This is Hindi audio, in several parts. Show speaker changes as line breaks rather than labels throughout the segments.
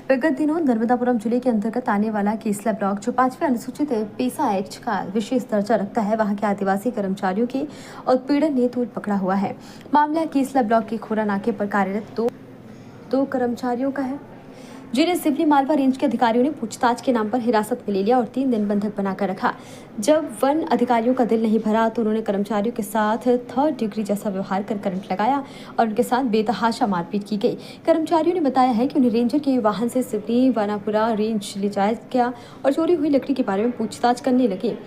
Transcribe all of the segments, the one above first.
विगत दिनों नर्मदापुरम जिले के अंतर्गत आने वाला केसला ब्लॉक जो 5वें अनुसूचित पेशा एक्ट का विशेष दर्जा रखता है, वहां के आदिवासी कर्मचारियों के उत्पीड़न ने तूल पकड़ा हुआ है। मामला केसला ब्लॉक के खोरा नाके पर कार्यरत दो कर्मचारियों का है, जिन्हें सिवनी मालवा रेंज के अधिकारियों ने पूछताछ के नाम पर हिरासत में ले लिया और 3 दिन बंधक बनाकर रखा। जब वन अधिकारियों का दिल नहीं भरा तो उन्होंने कर्मचारियों के साथ 3rd डिग्री जैसा व्यवहार कर करंट लगाया और उनके साथ बेतहाशा मारपीट की गई। कर्मचारियों ने बताया है कि उन्हें रेंजर के वाहन से सिवनी वानापुरा रेंज ले जाया गया और चोरी हुई लकड़ी के बारे में पूछताछ करने लगे।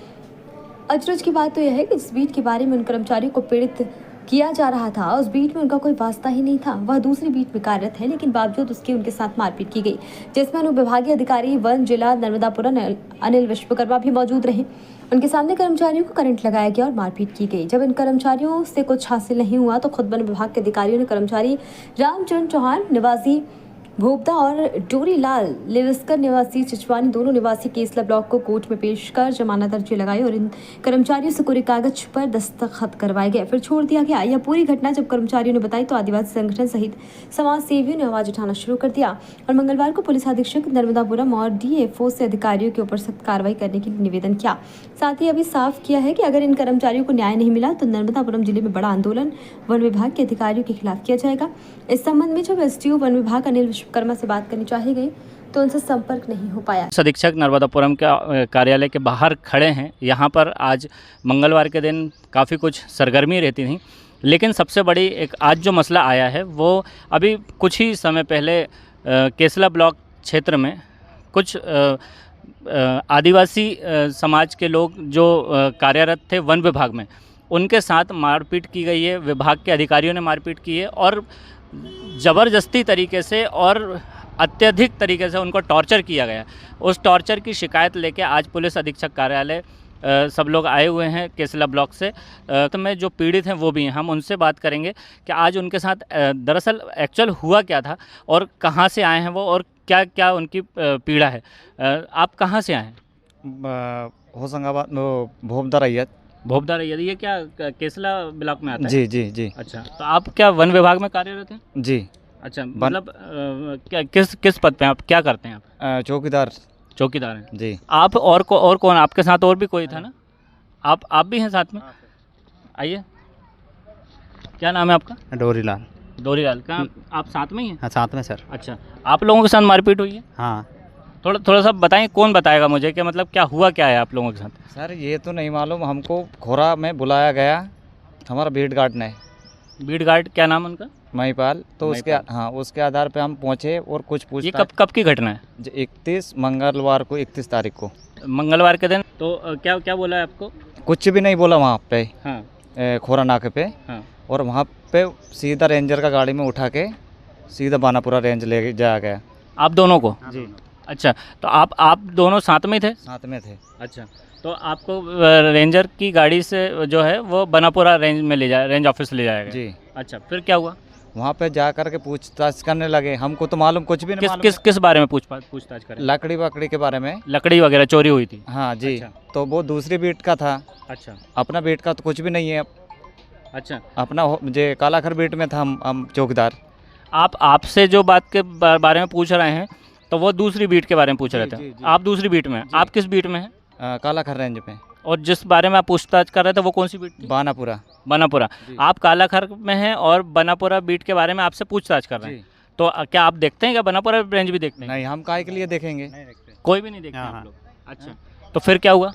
अचरज की बात तो यह है कि जिस बीट के बारे में उन कर्मचारियों को पीड़ित किया जा रहा था, उस बीट में उनका कोई वास्ता ही नहीं था। वह दूसरी बीट में कार्यरत है, लेकिन बावजूद उसके उनके साथ मारपीट की गई, जिसमें अनुविभागीय अधिकारी वन जिला नर्मदापुरम अनिल विश्वकर्मा भी मौजूद रहे। उनके सामने कर्मचारियों को करंट लगाया गया और मारपीट की गई। जब इन कर्मचारियों से कुछ हासिल नहीं हुआ तो खुद वन विभाग के अधिकारियों ने कर्मचारी रामचंद्र चौहान निवासी भोपदा और डोरीलाल लेविस्कर निवासी चिचवानी दोनों निवासी केसला ब्लॉक को कोर्ट में पेश कर जमानत अर्जी लगाई और इन कर्मचारियों से कोरे कागज पर दस्तखत करवाए गए, फिर छोड़ दिया गया। यह पूरी घटना जब कर्मचारियों ने बताई तो आदिवासी संगठन सहित समाज सेवियों ने आवाज उठाना शुरू कर दिया और मंगलवार को पुलिस अधीक्षक नर्मदापुरम और डीएफओ से अधिकारियों के ऊपर सख्त कार्रवाई करने के लिए निवेदन किया। साथ ही अभी साफ किया है कि अगर इन कर्मचारियों को न्याय नहीं मिला तो नर्मदापुरम जिले में बड़ा आंदोलन वन विभाग के अधिकारियों के खिलाफ किया जाएगा। इस संबंध में जब एसडीओ वन विभाग अनिल विश्वकर्मा से बात करनी चाही गई तो उनसे संपर्क नहीं हो पाया।
अधीक्षक नर्मदापुरम के कार्यालय के बाहर खड़े हैं। यहाँ पर आज मंगलवार के दिन काफ़ी कुछ सरगर्मी रहती थी, लेकिन सबसे बड़ी एक आज जो मसला आया है वो अभी कुछ ही समय पहले केसला ब्लॉक क्षेत्र में कुछ आदिवासी समाज के लोग जो कार्यरत थे वन विभाग में, उनके साथ मारपीट की गई है। विभाग के अधिकारियों ने मारपीट की है और ज़बरदस्ती तरीके से और अत्यधिक तरीके से उनको टॉर्चर किया गया। उस टॉर्चर की शिकायत लेके आज पुलिस अधीक्षक कार्यालय सब लोग आए हुए हैं केसला ब्लॉक से। तो में जो पीड़ित हैं वो भी हैं, हम उनसे बात करेंगे कि आज उनके साथ दरअसल एक्चुअल हुआ क्या था और कहाँ से आए हैं वो और क्या क्या उनकी पीड़ा है। आप कहाँ से आए हैं?
होशंगाबाद भोपदा रैयत।
भोपदा रैयत, ये क्या केसला ब्लॉक में आता है?
जी जी जी।
अच्छा, तो आप क्या वन विभाग में कार्यरत हैं?
जी।
अच्छा, मतलब क्या किस पद पे आप क्या करते हैं आप?
चौकीदार
हैं
जी।
आप और कौन आपके साथ? और भी कोई था ना? आप भी हैं साथ में? आइए, क्या नाम है आपका? डोरीलाल। क्या आप साथ में ही हैं?
हाँ, साथ में सर।
अच्छा, आप लोगों के साथ मारपीट हुई है?
हाँ।
थोड़ा सा बताएं, कौन बताएगा मुझे कि मतलब क्या हुआ क्या है आप लोगों के साथ?
सर ये तो नहीं मालूम, हमको खोरा में बुलाया गया हमारा बीट गार्ड ने।
बीट गार्ड, क्या नाम उनका?
महिपाल। तो उसके आधार पे हम पहुंचे और कुछ पूछा।
ये कब की घटना है?
31 मंगलवार को, 31 तारीख को,
मंगलवार के दिन। तो क्या बोला है आपको?
कुछ भी नहीं बोला वहाँ पे।
हाँ।
खोरा नाके पे।
हाँ।
और वहाँ पे सीधा रेंजर का गाड़ी में उठा के सीधा बानापुरा रेंज ले जाया गया।
आप दोनों को?
जी।
अच्छा, तो आप दोनों साथ में थे?
साथ में थे।
अच्छा, तो आपको रेंजर की गाड़ी से जो है वो बनापुरा रेंज ऑफिस ले जाया गया?
जी।
अच्छा, फिर क्या हुआ?
वहाँ पे जा कर के पूछताछ करने लगे। हमको तो मालूम कुछ भी नहीं।
किस बारे में पूछताछ करें?
लकड़ी वकड़ी के बारे में।
लकड़ी वगैरह चोरी हुई थी?
हाँ जी।
अच्छा।
तो वो दूसरी बीट का था।
अच्छा।
अपना बीट का तो कुछ भी नहीं है।
अच्छा,
अपना मुझे कालाखर बीट में था हम चौकीदार।
आपसे जो बात के बारे में पूछ रहे हैं तो वो दूसरी बीट के बारे में पूछ रहे थे?
जी, जी।
आप दूसरी बीट में? आप किस बीट में हैं?
कालाखर रेंज पे।
और जिस बारे में आप पूछताछ कर रहे थे वो कौन सी बीट थी? बनापुरा। आप कालाखर में हैं और बनापुरा बीट के बारे में आपसे पूछताछ कर रहे हैं। तो क्या आप देखते हैं? क्या बनापुरा रेंज भी देखते हैं?
नहीं, हम काहे के लिए देखेंगे?
कोई भी नहीं देखते आप लोग? अच्छा, तो फिर क्या हुआ?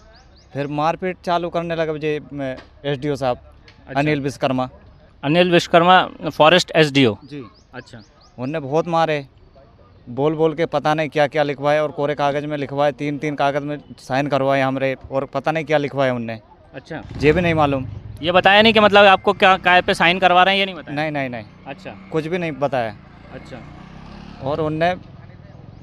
फिर मारपीट चालू करने लगे मुझे एसडीओ साहब।
अच्छा।
अनिल विश्वकर्मा
फॉरेस्ट एसडीओ
जी।
अच्छा।
उनने बहुत मारे, बोल के पता नहीं क्या क्या लिखवाए और कोरे कागज में लिखवाए। 3 कागज में साइन करवाए हमरे और पता नहीं क्या लिखवाए उनने।
अच्छा,
ये भी नहीं मालूम।
ये बताया नहीं कि मतलब आपको क्या काय पे साइन करवा रहे हैं, ये नहीं बताया?
नहीं।
अच्छा,
कुछ भी नहीं बताया।
अच्छा।
और उनने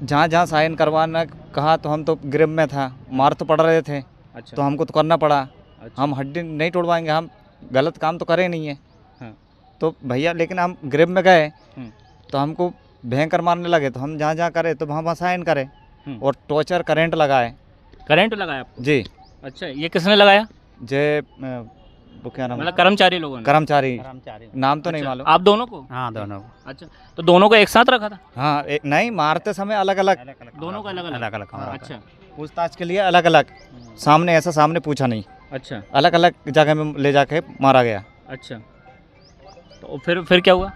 जहाँ साइन करवाना कहा तो हम तो ग्रिप में था, मार तो पड़ रहे थे।
अच्छा।
तो हमको तो करना पड़ा।
अच्छा।
हम हड्डी नहीं तोड़वाएंगे, हम गलत काम तो करे नहीं है।
हाँ।
तो भैया, लेकिन हम ग्रिप में गए तो हमको भयंकर मारने लगे। तो हम जहाँ करे तो वहाँ साइन करे और टॉर्चर करंट लगाए।
करंट लगाया आपको?
जी।
अच्छा, ये किसने लगाया?
जे वो क्या नाम है?
मतलब कर्मचारी लोगों ने?
कर्मचारी, नाम तो नहीं
अच्छा,
मालूम।
आप दोनों को?
हाँ दोनों को।
अच्छा, तो दोनों को एक साथ रखा था?
हाँ नहीं, मारते समय अलग अलग,
दोनों को अलग अलग?
अलग अलग कमरा
अच्छा
पूछताछ के लिए अलग अलग, सामने ऐसा सामने पूछा नहीं,
अच्छा
अलग अलग जगह में ले जाके मारा गया।
अच्छा। तो फिर क्या हुआ?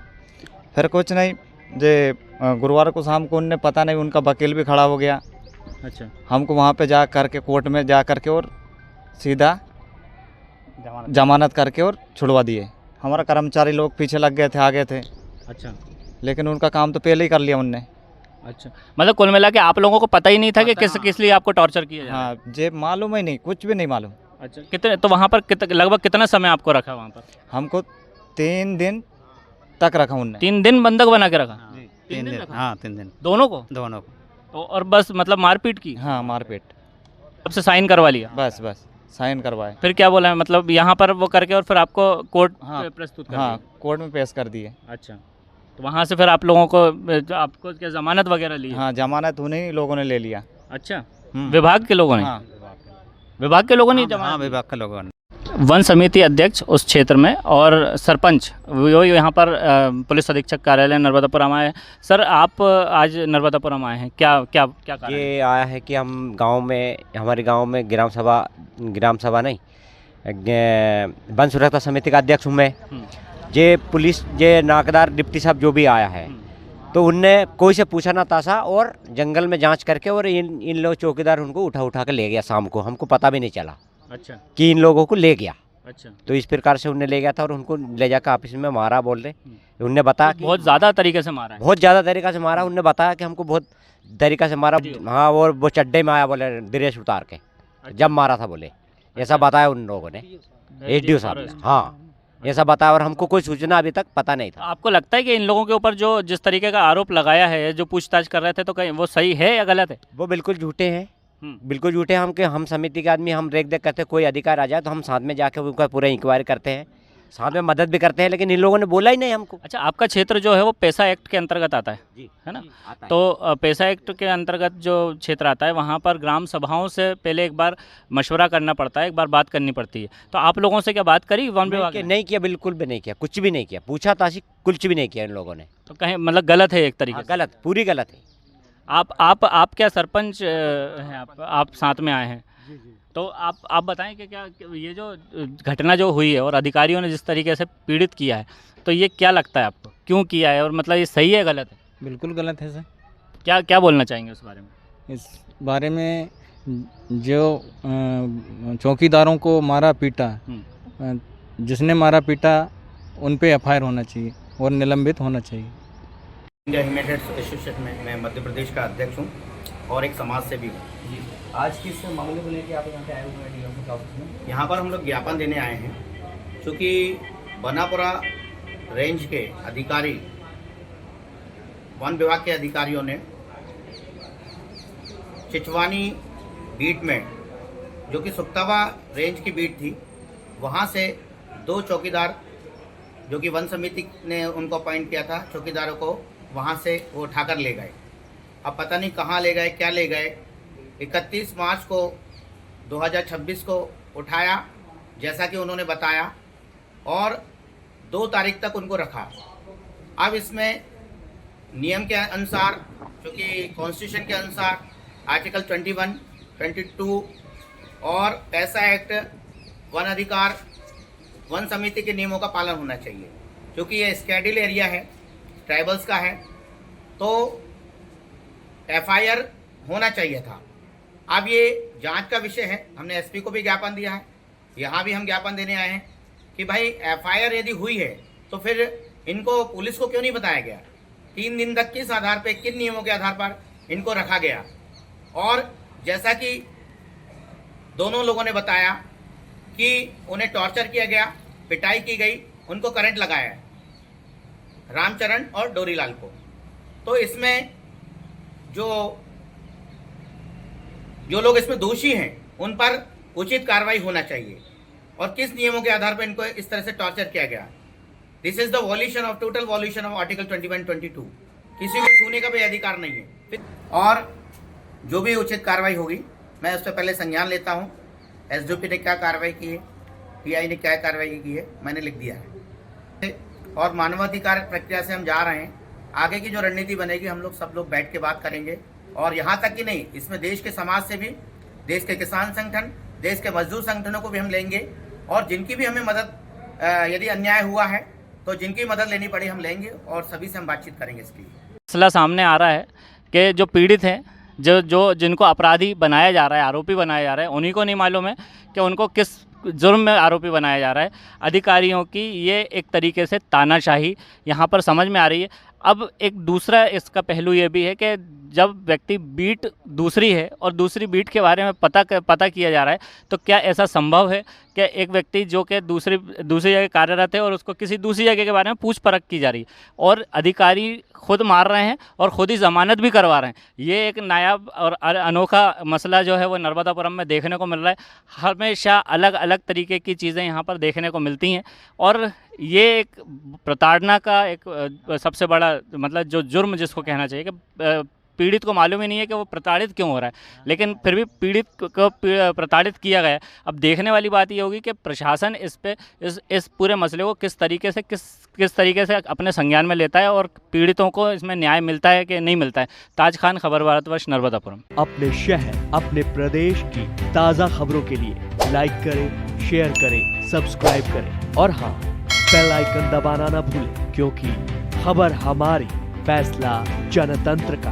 फिर कुछ नहीं, जे गुरुवार को शाम को उनने पता नहीं, उनका वकील भी खड़ा हो गया,
अच्छा
हमको वहाँ पे जा करके कोर्ट में जा करके और सीधा जमानत करके और छुड़वा दिए। हमारा कर्मचारी लोग पीछे लग गए थे, आगे थे,
अच्छा
लेकिन उनका काम तो पहले ही कर लिया उनने।
अच्छा। मतलब कुल मिला के आप लोगों को पता ही नहीं था कि
पता-
किस लिए आपको टॉर्चर किया जा रहा है?
हाँ, जे मालूम ही नहीं, कुछ भी नहीं मालूम।
अच्छा, कितने तो वहाँ पर लगभग कितना समय आपको रखा वहाँ पर?
हमको 3 दिन तक रखा उनने।
3 दिन बंधक बना के रखा?
3 दिन।
रखा?
हाँ 3 दिन
दोनों को?
दोनों को।
तो और बस मतलब मारपीट की?
हाँ, मारपीट,
सबसे साइन करवा लिया?
बस साइन करवाए।
फिर क्या बोला है, मतलब यहाँ पर वो करके और फिर आपको कोर्ट
हाँ,
पे प्रस्तुत कर
हाँ,
दिया?
कोर्ट में पेश कर दिए।
अच्छा, तो वहाँ से फिर आप लोगों को आपको क्या जमानत वगैरह ली है?
हाँ, जमानत उन्हीं लोगों ने ले लिया।
अच्छा,
हम्म।
विभाग के लोगों ने?
हाँ,
विभाग के लोगों ने
हाँ
जमानत दी?
विभाग के लोगों ने।
वन समिति अध्यक्ष उस क्षेत्र में और सरपंच वो यहाँ पर पुलिस अधीक्षक कार्यालय नर्मदापुरम आए हैं। सर, आप आज नर्मदापुरम आए हैं, क्या क्या क्या कारण है?
ये आया है कि हम गांव में, हमारे गांव में ग्राम सभा नहीं, वन सुरक्षा समिति का अध्यक्ष हूँ मैं। जे पुलिस, जे नाकदार डिप्टी साहब जो भी आया है, तो उनने कोई से पूछा ना तासा और जंगल में जांच करके और इन लोग चौकीदार उनको उठा के ले गया शाम को, हमको पता भी नहीं चला
अच्छा
कि इन लोगों को ले गया।
अच्छा,
तो इस प्रकार से उनने ले गया था और उनको ले जाकर ऑफिस में मारा, बोल रहे उनने बताया कि
बहुत ज़्यादा तरीके से मारा है?
बहुत ज़्यादा तरीका से मारा। उनने बताया कि हमको बहुत तरीका से मारा। हाँ, और वो चड्डे में आया, बोले ड्रेस उतार के जब मारा था, बोले ऐसा बताया उन लोगों ने, एसडीओ साहब ने। हाँ, ऐसा बताया और हमको कोई सूचना अभी तक पता नहीं था।
आपको लगता है कि इन लोगों के ऊपर जो जिस तरीके का आरोप लगाया है, जो पूछताछ कर रहे थे, तो कहीं वो सही है या गलत है?
वो बिल्कुल झूठे हैं, बिल्कुल झूठे हैं। हम समिति के आदमी, हम रेख देख करते, कोई अधिकार आ जाए तो हम साथ में जाके उनका पूरा इंक्वायरी करते हैं, साथ में मदद भी करते हैं, लेकिन इन लोगों ने बोला ही नहीं हमको।
अच्छा, आपका क्षेत्र जो है वो पैसा एक्ट के अंतर्गत आता है,
जी,
है ना?
आता है।
तो पैसा एक्ट के अंतर्गत जो क्षेत्र आता है वहाँ पर ग्राम सभाओं से पहले एक बार मशवरा करना पड़ता है, एक बार बात करनी पड़ती है। तो आप लोगों से क्या बात करी वन विभाग ने?
नहीं किया, बिल्कुल भी नहीं किया, कुछ भी नहीं किया, पूछा ताशी कुछ भी नहीं किया इन लोगों ने।
तो कहीं मतलब गलत है एक तरीके
हाँ,
से?
गलत, पूरी गलत है।
आप क्या सरपंच हैं? आप साथ में आए हैं, तो आप बताएं कि क्या ये जो घटना जो हुई है और अधिकारियों ने जिस तरीके से पीड़ित किया है, तो ये क्या लगता है आपको, क्यों किया है और मतलब ये सही है गलत है?
बिल्कुल गलत है सर।
क्या क्या बोलना चाहेंगे उस बारे में?
इस बारे में जो चौकीदारों को मारा पीटा, जिसने मारा पीटा उन पे एफआईआर होना चाहिए और निलंबित होना चाहिए।
इंडिया ह्यूमैनिटेरियन एसोसिएशन में मैं मध्य प्रदेश का अध्यक्ष हूँ और एक समाज सेवी हूँ।
आज किस मामले को लेकर आप यहाँ पे आए हुए हैं डीएम के ऑफिस में?
यहाँ पर हम लोग ज्ञापन देने आए हैं, क्योंकि बनापुरा रेंज के अधिकारी, वन विभाग के अधिकारियों ने चिचवानी बीट में, जो कि सुक्तावा रेंज की बीट थी, वहाँ से 2 चौकीदार, जो कि वन समिति ने उनको अपॉइंट किया था, चौकीदारों को वहाँ से वो उठाकर ले गए। अब पता नहीं कहाँ ले गए, क्या ले गए। 31 मार्च को 2026 को उठाया, जैसा कि उन्होंने बताया, और 2 तारीख तक उनको रखा। अब इसमें नियम के अनुसार, क्योंकि कॉन्स्टिट्यूशन के अनुसार आर्टिकल 21, 22 और पैसा एक्ट, वन अधिकार, वन समिति के नियमों का पालन होना चाहिए। क्योंकि ये स्केड्यूल एरिया है, ट्राइबल्स का है, तो एफआईआर होना चाहिए था। अब ये जांच का विषय है, हमने एसपी को भी ज्ञापन दिया है, यहाँ भी हम ज्ञापन देने आए हैं कि भाई एफआईआर यदि हुई है तो फिर इनको पुलिस को क्यों नहीं बताया गया? 3 दिन तक किस आधार पर, किन नियमों के आधार पर इनको रखा गया? और जैसा कि दोनों लोगों ने बताया कि उन्हें टॉर्चर किया गया, पिटाई की गई, उनको करंट लगाया है, रामचरण और डोरीलाल को। तो इसमें जो लोग इसमें दोषी हैं उन पर उचित कार्रवाई होना चाहिए। और किस नियमों के आधार पर इनको इस तरह से टॉर्चर किया गया? This is the violation of, total violation of article 21, 22। किसी को छूने का भी अधिकार नहीं है। और जो भी उचित कार्रवाई होगी मैं उस पर पहले संज्ञान लेता हूँ। एसडीओपी ने क्या कार्रवाई की है, पीआई ने क्या कार्रवाई की है मैंने लिख दिया है। और मानवाधिकार प्रक्रिया से हम जा रहे हैं। आगे की जो रणनीति बनेगी हम लोग सब लोग बैठ के बात करेंगे। और यहाँ तक कि नहीं, इसमें देश के समाज से भी, देश के किसान संगठन, देश के मजदूर संगठनों को भी हम लेंगे। और जिनकी भी हमें मदद, यदि अन्याय हुआ है तो जिनकी मदद लेनी पड़ी हम लेंगे और सभी से हम बातचीत करेंगे इसके लिए।
मसला सामने आ रहा है कि जो पीड़ित हैं, जो जिनको अपराधी बनाया जा रहा है, आरोपी बनाया जा रहा है, उन्हीं को नहीं मालूम है कि उनको किस जुर्म में आरोपी बनाया जा रहा है। अधिकारियों की ये एक तरीके से तानाशाही यहाँ पर समझ में आ रही है। अब एक दूसरा इसका पहलू ये भी है कि जब व्यक्ति बीट दूसरी है और दूसरी बीट के बारे में पता किया जा रहा है, तो क्या ऐसा संभव है कि एक व्यक्ति जो कि दूसरी जगह कार्यरत है और उसको किसी दूसरी जगह के बारे में पूछ परख की जा रही है और अधिकारी खुद मार रहे हैं और खुद ही ज़मानत भी करवा रहे हैं। ये एक नायाब और अनोखा मसला जो है वो नर्मदापुरम में देखने को मिल रहा है। हमेशा अलग अलग तरीके की चीज़ें यहाँ पर देखने को मिलती हैं और ये एक प्रताड़ना का एक सबसे बड़ा मतलब जो जुर्म जिसको कहना चाहिए कि पीड़ित को मालूम ही नहीं है कि वो प्रताड़ित क्यों हो रहा है, लेकिन फिर भी पीड़ित को प्रताड़ित किया गया। अब देखने वाली बात ये होगी कि प्रशासन इस पूरे मसले को किस तरीके से अपने संज्ञान में लेता है और पीड़ितों को इसमें न्याय मिलता है कि नहीं मिलता है। ताज खान, खबर भारतवर्ष, नर्मदापुरम।
अपने शहर, अपने प्रदेश की ताज़ा खबरों के लिए लाइक करें, शेयर करें, सब्सक्राइब करें और हाँ, बेल आइकन दबाना ना भूलें, क्योंकि खबर हमारी, फैसला जनतंत्र का।